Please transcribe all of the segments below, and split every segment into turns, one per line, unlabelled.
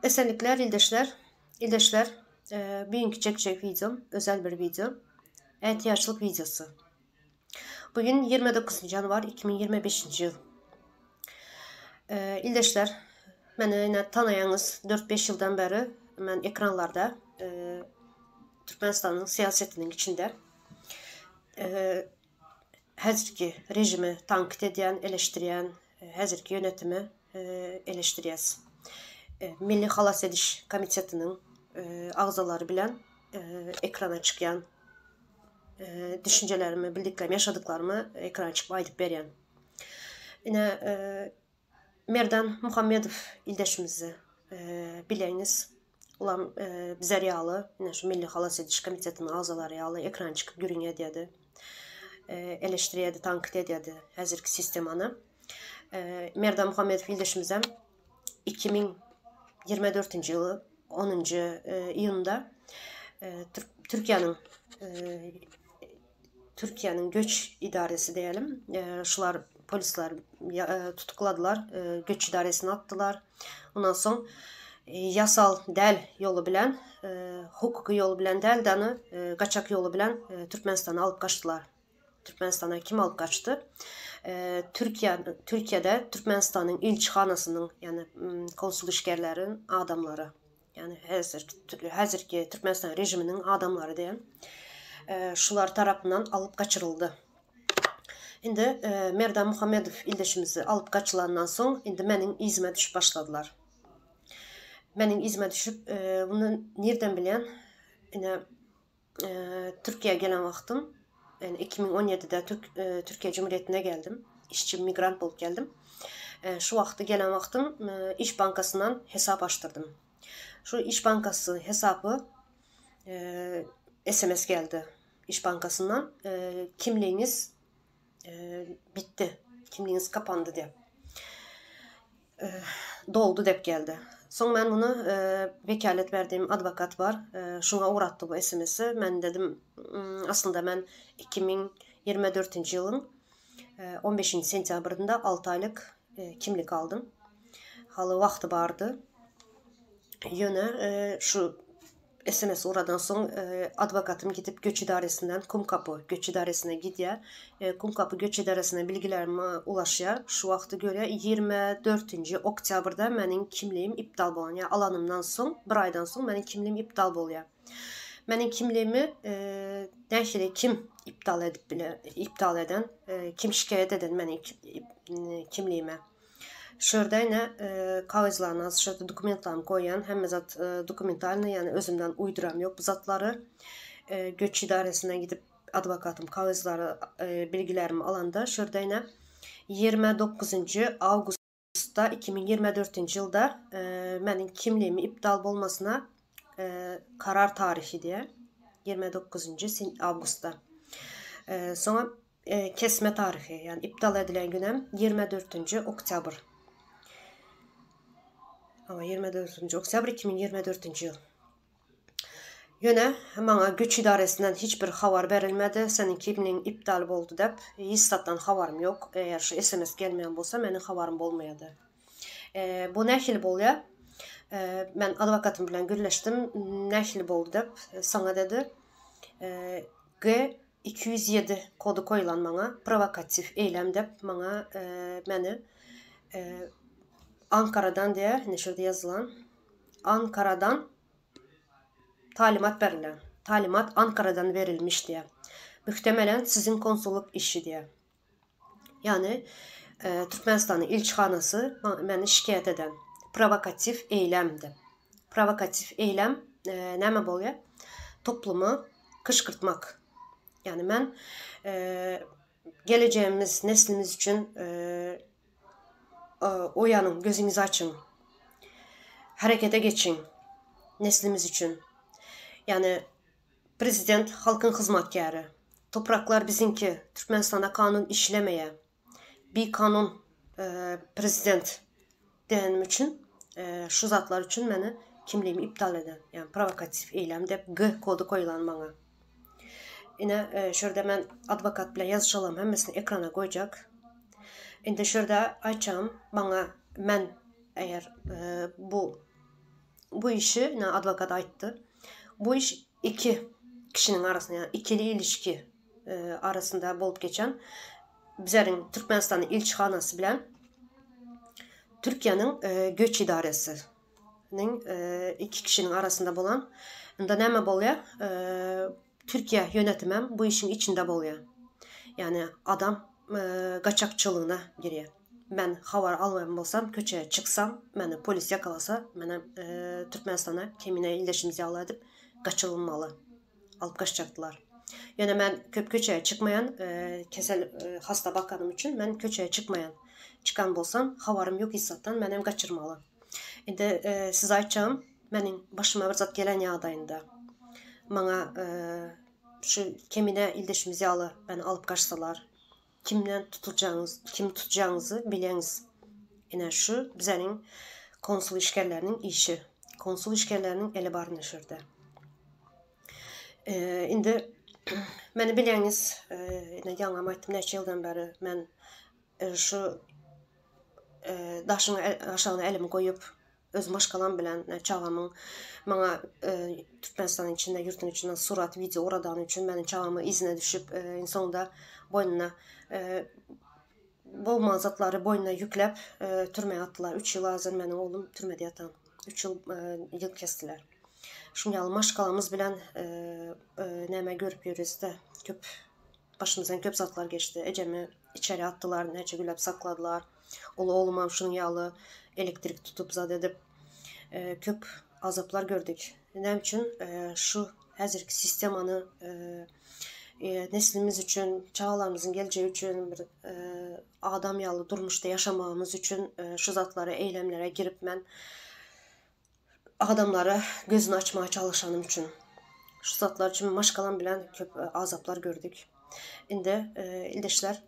Esenlikler, ildeşler. İldeşler, bugünkü çekecek videom özel bir video. Ihtiyaçlık videosu. Bugün 29 Januar 2025 yıl. İldeşler, məni tanıyanız 4-5 yıldan beri mən ekranlarda Türkmenistan'ın siyasetinin içinde hazırki rejimi tankit eden, eleştiren, hazırki yönetimi eleştiriyez. Milli Xalas Ediş Komitetinin ağzaları bilen ekrana çıkan düşüncelerimi, bildiklerimi, yaşadıklarımı ekrana çıkıp aydıp beryen. Yine Merdan Muhammedov ildeşimizi bileyiniz. Ulan bize riyalı, yine şu Milli Xalas Ediş Komitetinin ağzaları riyalı ekrana çıkıp görün ediyordu. Eleştiriyedi, tankit ediyordu hazırki sistemanı. Merdan Muhammedov ildeşimize 2024 yılı 10. iyunda Türkiye'nin göç idaresi diyelim. Şular polisler tutukladılar. Göç idaresine attılar. Ondan sonra yasal del yolu bilen, hukuki yolu bilen del danı kaçak yolu bilen Türkmenistan'a alıp kaçtılar. Türkmenistan'a kim alıp kaçtı? Türkiye'de Türkmenistan'ın elçixanasının yani konsul işgərlərin adamları, yani hazırki Türkmenistan rejiminin adamları diyen şular tarafından alıp kaçırıldı. Şimdi Merdan Muhammedov ildeşimizi alıp kaçılandan sonra şimdi mənim izime düşüp başladılar. Mənim izime düşüp bunu nereden bilen? Yine Türkiye'ye gelen vaktim, yani 2017'de Türkiye Cumhuriyeti'ne geldim. İşçi migrant bulup geldim. Şu vakti gelen vaktim İş Bankası'ndan hesap açtırdım. Şu İş Bankası hesabı SMS geldi İş Bankası'ndan. Kimliğiniz bitti. Kimliğiniz kapandı diye. Doldu deyip geldi. Son ben bunu vekalet verdiğim advokat var. Şuna uğrattı bu SMS'i. Ben dedim aslında ben 2024 yılın 15. sentyabrında 6 aylık kimlik aldım. Halı vakti vardı. Yine şu SMS uğradan sonra advokatım gidip göç idaresinden Kumkapı göç idaresine gidiyor. Kumkapı göç idaresine bilgilerime ulaşıyor. Şu vakti göre 24. oktyabrda mənim kimliğim iptal oluyor. Yani alanımdan son, bir aydan sonra mənim kimliğim iptal oluyor. Mənim kimliğimi dəhşəli kim iptal eden, kim şikayet eden mənim kimliğime. Şurada yine kağızlarını, şurada dokumentlarımı koyan, hem zat dokumentalini yani özümden uyduram yok bu zatları. Göç idaresine gidip advokatım kağızları, bilgilerimi alanda şurada yine 29. Ağustos'ta 2024 yılda benim kimliğimi iptal olmasına karar tarihi diye 29. Ağustos'ta. Sonra kesme tarihi yani iptal edilen günem 24. Oktyabr. Ama 24. Oktyabr 2024 yıl. Yine bana göç idaresinden hiçbir haber verilmedi. Senin kimliğin iptal oldu deyip hissattan haberim yok. Eğer şu SMS gelmeyen olsa benim haberim olmayadı. Bu ne hilib oluyor? Ben advokatım bilen görleştim. Ne hilib oldu deyip sana dedi. G207 kodu koyulan bana provokatif eylem deyip bana beni Ankara'dan diye ne şurada yazılan Ankara'dan talimat verilen. Talimat Ankara'dan verilmiş diye. Muhtemelen sizin konsolluk işi diye. Yani Türkmenistan'ın elçixanası beni şikayet eden provokatif eylemdi. Provokatif eylem ne oluyor? Toplumu kışkırtmak. Yani ben geleceğimiz neslimiz için uyanın, gözünüzü açın. Harekete geçin. Neslimiz için. Yani prezident halkın hizmetkarı. Topraklar bizimki. Türkmenistan'da kanun işlemeye. Bir kanun prezident denim için şu zatlar için beni kimliğimi iptal eden. Yani provokatif eylem de G kodu koyulan bana. Yine şurada ben advokat bile yazışalım. Hemesini ekrana koyacak. Şimdi şurada açacağım bana ben eğer bu bu işi advokat aytdı. Bu iş iki kişinin arasında, yani ikili ilişki arasında bolup geçen bizlerin Türkmenistan'ın ilçhanası bilen Türkiye'nin göç idaresinin iki kişinin arasında bolan da neme boluyor? Türkiye yönetimem bu işin içinde boluyor. Yani adam kaçakçılığına giriyor. Ben haber almayan bolsam, köçeye çıksam, beni polis yakalasa, beni Türkmenistan'a kemine ildeşimizi alıp kaçılmalı. Alıp kaçacaktılar. Yani ben köçeye çıkmayan, kesel hasta bakanım için ben köçeye çıkan bolsam, havarım yok hissattan benim kaçırmalı. Şimdi siz aytacağım, benim başıma bir zat gelen yağdayında. Bana şu kemine ildeşimizi beni alıp kaçsalar, kim tutacağınızı bileniz. Yine şu bizlerin konsul işgallerinin işi. Konsul işgallerinin eli barını şurada. Şimdi beni bileniz, yine yanıma aytdım neçe yıldan beri ben şu daşın aşağına elimi koyup özüm başkalan bilen çağamın bana Türkmenistan'ın içinde, yurtun içinden surat, video oradan için benim çağamı izine düşüp sonunda boynuna bol mazatları boynuna yüklep türmeye attılar. 3 yıl hazır benim oğlum türmede yatan. 3 yıl kestiler. Şimdi maşkalamız bilen neme görüp yürüyüz de başımızdan köp zatlar geçti. Ecemi içeri attılar, nece gülep sakladılar. Oğluma şunun yağlı elektrik tutup zat edip köp azaplar gördük. Ne için şu hazırki sistemanı neslimiz için, çağlarımızın geleceği için bir adam yağlı durmuşta yaşamamız için şu zatlara, eylemlere girip ben adamlara gözünü açmaya çalışanım için. Şu zatlar için maşkalan bilen köp azaplar gördük. Şimdi ildeşler,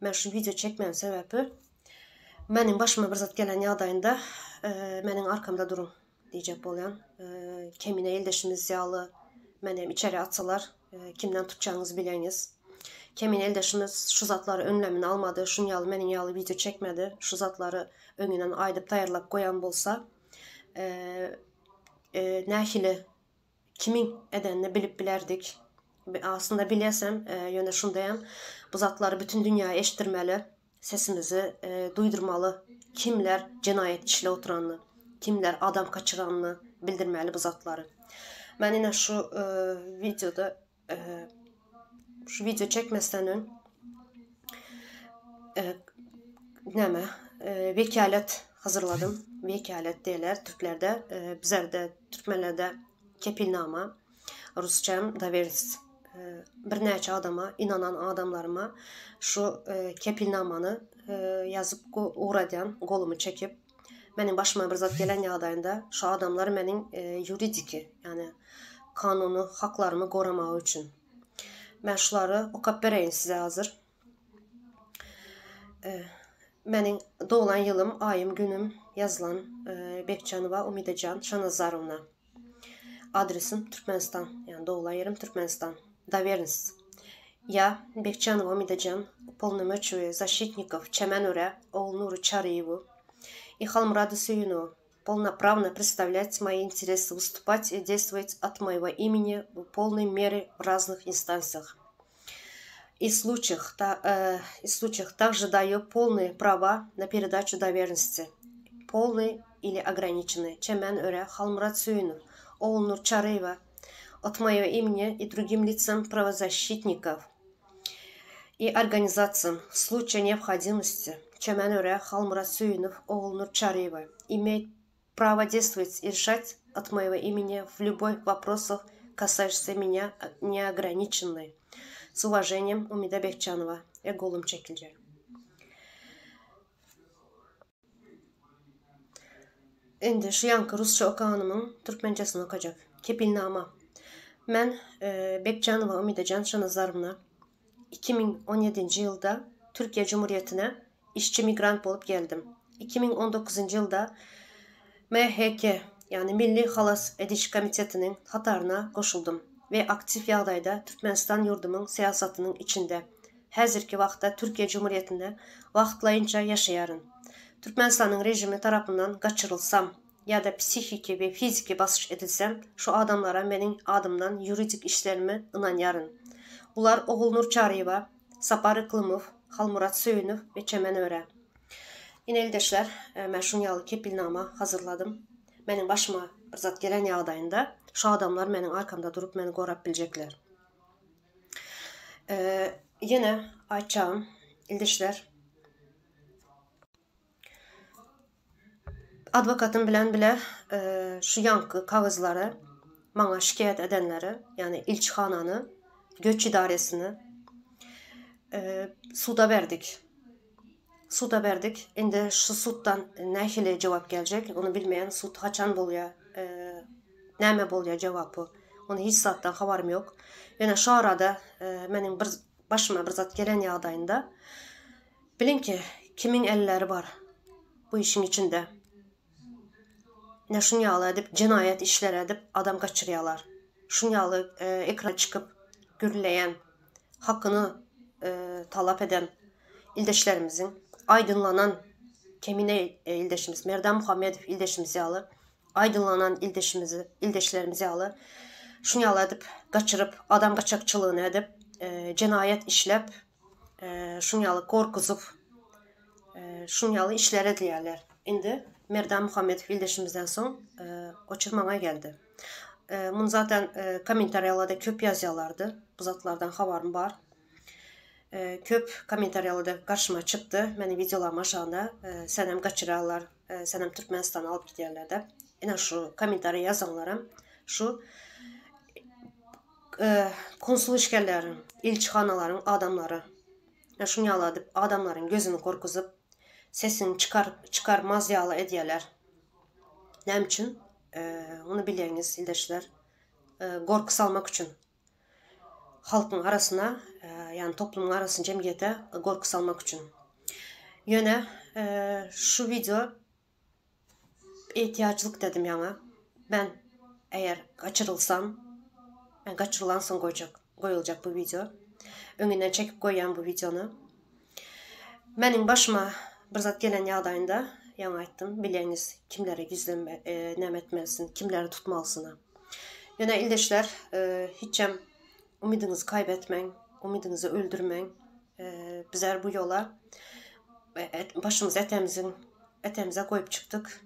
ben şu video çekmeyen sebebi benim başıma bir zat gelen yağdayında benim arkamda durun diyecek bolan. Kemine ildeşimiz yağlı benim içeri atsalar kimden tutacağınızı bileniz. Kemine ildeşimiz şu zatları önlemini almadı, şun yağlı benim yağlı video çekmedi, şu zatları önünden aydıp tayarlap koyan bolsa nahili kimin edenini bilip bilerdik. Aslında bilesem yöne şundayım, bu zatları bütün dünyaya eşittirmeli, sesimizi duydurmalı, kimler cinayet işle oturanlı, kimler adam kaçıranlı bildirmeli bu zatları. Ben yine şu videoda şu video çekmesinden vekalet hazırladım. Vekalet deyirlər Türklerde, bizlerde Türkmenlerde kepilnama, Rusçam daveriz. Bir neçe adama, inanan adamlarıma şu kepilnamanı yazıp uğrayan, kolumu çekip benim başıma bir zat gelen yağdayında şu adamlar benim yuridiki, yani kanunu, haklarımı korumak için. Ben şuları okap vereyim size hazır. Benim doğulan yılım, ayım, günüm yazılan Bekçanova Umidecan Şanazarovna. Adresim Türkmenistan, yani doğulan yerim Türkmenistan. Доверенность. Я, Бекчанова Умидаджан, уполномочиваю защитников Чеманура Олнуру Чариеву и Халмраду Сюину полноправно представлять мои интересы, выступать и действовать от моего имени в полной мере в разных инстанциях. И в случаях также даю полные права на передачу доверенности, полные или ограниченные, Чеманура Халмрад Сюину, Олнур Чариева, от моего имени и другим лицам правозащитников и организациям в случае необходимости Чеманура Халмрад Сюинов Олнур Чариева имеет право действовать и решать от моего имени в любых вопросах, касающихся меня неограниченной. С уважением, Умида Бекчанова. Голым çekilecek. Şimdi şu yankı Rusça okanımın Türkmencesini okuyacak. Kepilnama. Ben Bekcanova Umidecan Şanazarovna 2017 yılda Türkiye Cumhuriyeti'ne işçi migrant olup geldim. 2019 yılda MHK, yani Milli Halas Ediş Komiteti'nin hatarına koşuldum ve aktif yağdayda Türkmenistan yurdumun siyasatının içinde. Hazırki vaxtda Türkiye Cumhuriyeti'nde vaxtlayınca yaşayarım. Türkmenistan'ın rejimi tarafından kaçırılsam, ya da psixiki ve fiziki basış edilsem, şu adamlara benim adımdan yuridik işlerimi inan yarın. Bunlar Oğulnur Çarıyeva, Sapar Iqlimov, Xalmurat Söyünov ve Çemen Öre. Yine eldeşler, mən şunyalı kepilnama hazırladım. Benim başıma bir zat gelen yağdayında şu adamlar benim arkamda durup beni korap bilecekler. Yine açacağım eldeşler. Advokatım bilen bile şu yankı kağızları bana şikayet edenleri, yani İlçixananı, göç idaresini suda verdik. Suda verdik. Şimdi şu suddan ne ile cevap gelecek onu bilmeyen, sud haçan boluyor, neme boluyor cevabı. Onu hiç zattan haberim yok. Yani şu arada benim başıma bir zat gelen yağdayında bilin ki kimin elleri var bu işin içinde. Ne şunyalı edip cinayet işler edip adam kaçırıyorlar. Şunyalı ekrana çıkıp gürleyen, hakkını talep eden ildeşlerimizin, aydınlanan Kemine ildeşimiz, Merdan Muhammedov ildeşimizi alır, aydınlanan ildeşlerimizi alır, şunyalı edip kaçırıp, adam kaçakçılığını edip, cinayet işlep, şunyalı korkuzup, şunyalı işlere diyerler. Şimdi Merdan Muhammedov ildeşimizden son kaçırmama geldi. Bunu zaten komentaryalarda köp yazıyorlardı. Bu zatlardan haberim var. Köp komentaryalarda karşıma çıktı. Benim videolarım aşağıda senem kaçırarlar, senem Türkmenistan'a alıp giderler de. Yine şu komentarya yazanlara şu konsul işgallerin, ilçixanaların adamları şunu yaladıp adamların gözünü korkuzup sesini çıkarmaz yağlı ediyorlar. Ne için? Onu bileyiniz ildeşler. Korku salmak için. Halkın arasına, yani toplumun arasına, cemiyete korku salmak için. Yine şu video ihtiyaçlık dedim yani. Ben eğer kaçırılsam, ben kaçırılansın koyulacak bu video. Önünden çekip koyyan bu videonu. Benim başıma bir zat gelen yağdayında yana aytdım. Bileyiniz kimlere gizleme, nem etmelisin, kimleri tutmalısın. Yine ildeşler, hiçem umidinizi kaybetmeyin, umidinizi öldürmeyin. Bizler bu yola başımız etemize koyup çıktık.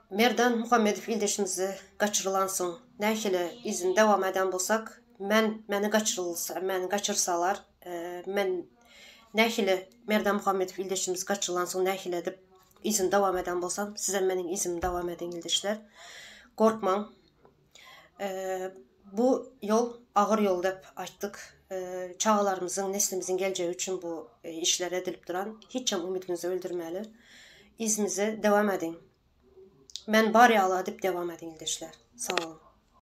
Merdan Muhammedov ildeşimizi kaçırılansın. Ne ile izin devam eden bolsak, meni kaçırsalar, men ne ile Merdan Muhammedov ildeşimiz kaçırılansın, ne ile edip izin devam eden bolsam, size benim izin devam edin ildeşler. Korkmam. Bu yol ağır yol dep açtık. Çağlarımızın, neslimizin geleceği için bu işler edilip duran. Hiçem umidinizi öldürmeli. İzimize devam edin. Ben bari ala edip devam edin ildeşler. Sağ olun.